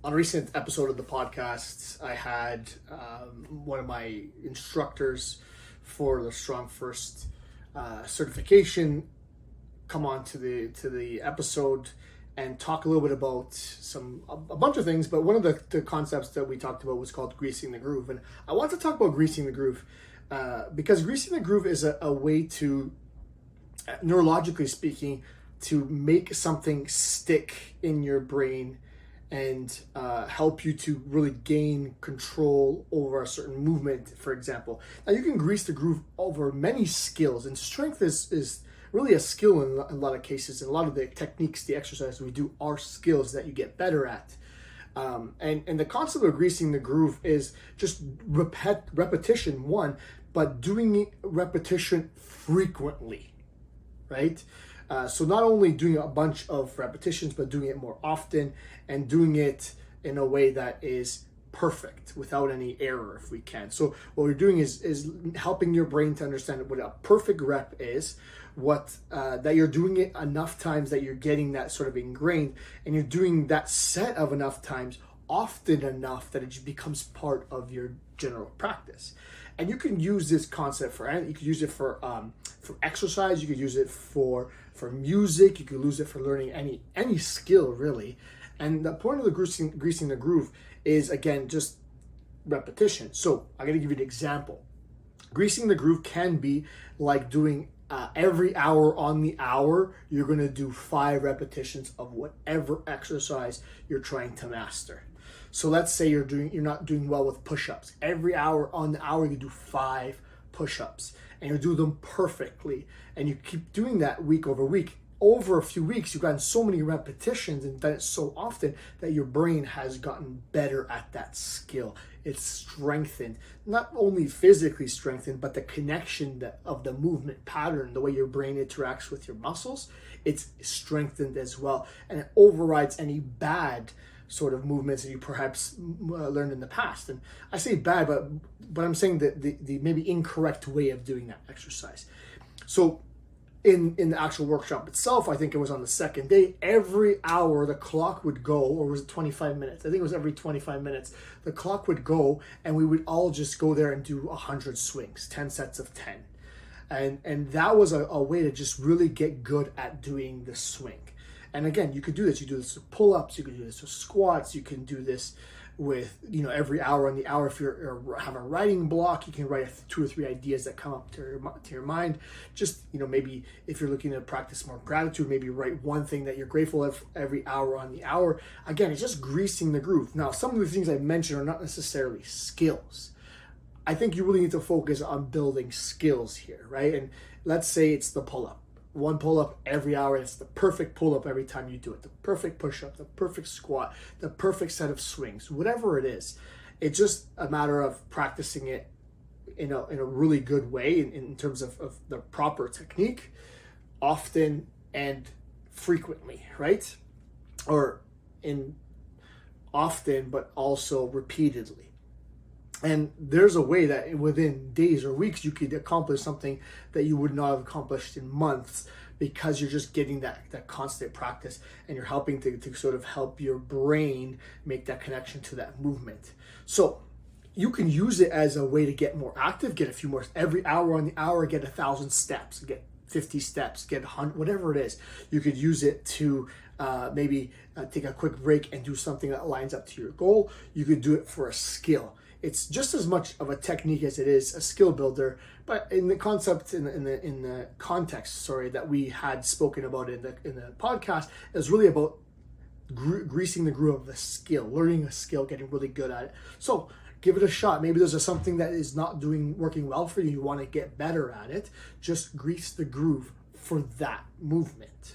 On a recent episode of the podcast, I had one of my instructors for the Strong First certification come on to the episode and talk a little bit about a bunch of things. But one of the concepts that we talked about was called greasing the groove, and I want to talk about greasing the groove because greasing the groove is a way to, neurologically speaking, to make something stick in your brain and help you to really gain control over a certain movement, for example. Now, you can grease the groove over many skills, and strength is really a skill in a lot of cases. And a lot of the techniques, the exercises we do are skills that you get better at. And the concept of greasing the groove is just repetition, one, but doing repetition frequently, right? So not only doing a bunch of repetitions, but doing it more often and doing it in a way that is perfect without any error if we can. So what we're doing is helping your brain to understand what a perfect rep is, that you're doing it enough times that you're getting that sort of ingrained, and you're doing that set of enough times often enough that it just becomes part of your general practice. And you can use this concept you could use it for exercise, you could use it for music, you could use it for learning any skill really. And the point of the greasing the groove is, again, just repetition. So I'm going to give you an example. Greasing the groove can be like doing every hour on the hour, you're going to do 5 repetitions of whatever exercise you're trying to master. So let's say you're not doing well with push-ups. Every hour on the hour, you do 5 push-ups, and you do them perfectly. And you keep doing that week over week. Over a few weeks, you've gotten so many repetitions and done it so often that your brain has gotten better at that skill. It's strengthened, not only physically strengthened, but the connection of the movement pattern, the way your brain interacts with your muscles, it's strengthened as well. And it overrides any bad sort of movements that you perhaps learned in the past. And I say bad, but I'm saying that the maybe incorrect way of doing that exercise. So in the actual workshop itself, I think it was on the second day, every hour the clock would go, or was it 25 minutes? I think it was every 25 minutes. The clock would go and we would all just go there and do 100 swings, 10 sets of 10. And that was a way to just really get good at doing the swing. And again, you could do this. You do this with pull-ups. You can do this with squats. You can do this with, every hour on the hour. If you have a writing block, you can write 2 or 3 ideas that come up to your mind. Just, maybe if you're looking to practice more gratitude, maybe write one thing that you're grateful of every hour on the hour. Again, it's just greasing the groove. Now, some of the things I mentioned are not necessarily skills. I think you really need to focus on building skills here, right? And let's say it's the pull-up. 1 pull-up every hour. It's the perfect pull-up every time you do it. The perfect push-up, the perfect squat, the perfect set of swings, whatever it is. It's just a matter of practicing it in a really good way in terms of the proper technique, often and frequently, right? Or in often, but also repeatedly. And there's a way that within days or weeks, you could accomplish something that you would not have accomplished in months, because you're just getting that constant practice, and you're helping to sort of help your brain make that connection to that movement. So you can use it as a way to get more active, get a few more, every hour on the hour, get 1,000 steps, get 50 steps, get 100, whatever it is. You could use it to maybe take a quick break and do something that lines up to your goal. You could do it for a skill. It's just as much of a technique as it is a skill builder, but in the concept, in the context, that we had spoken about in the podcast, is really about greasing the groove of the skill, learning a skill, getting really good at it. So give it a shot. Maybe there's something that is not working well for you. You want to get better at it. Just grease the groove for that movement.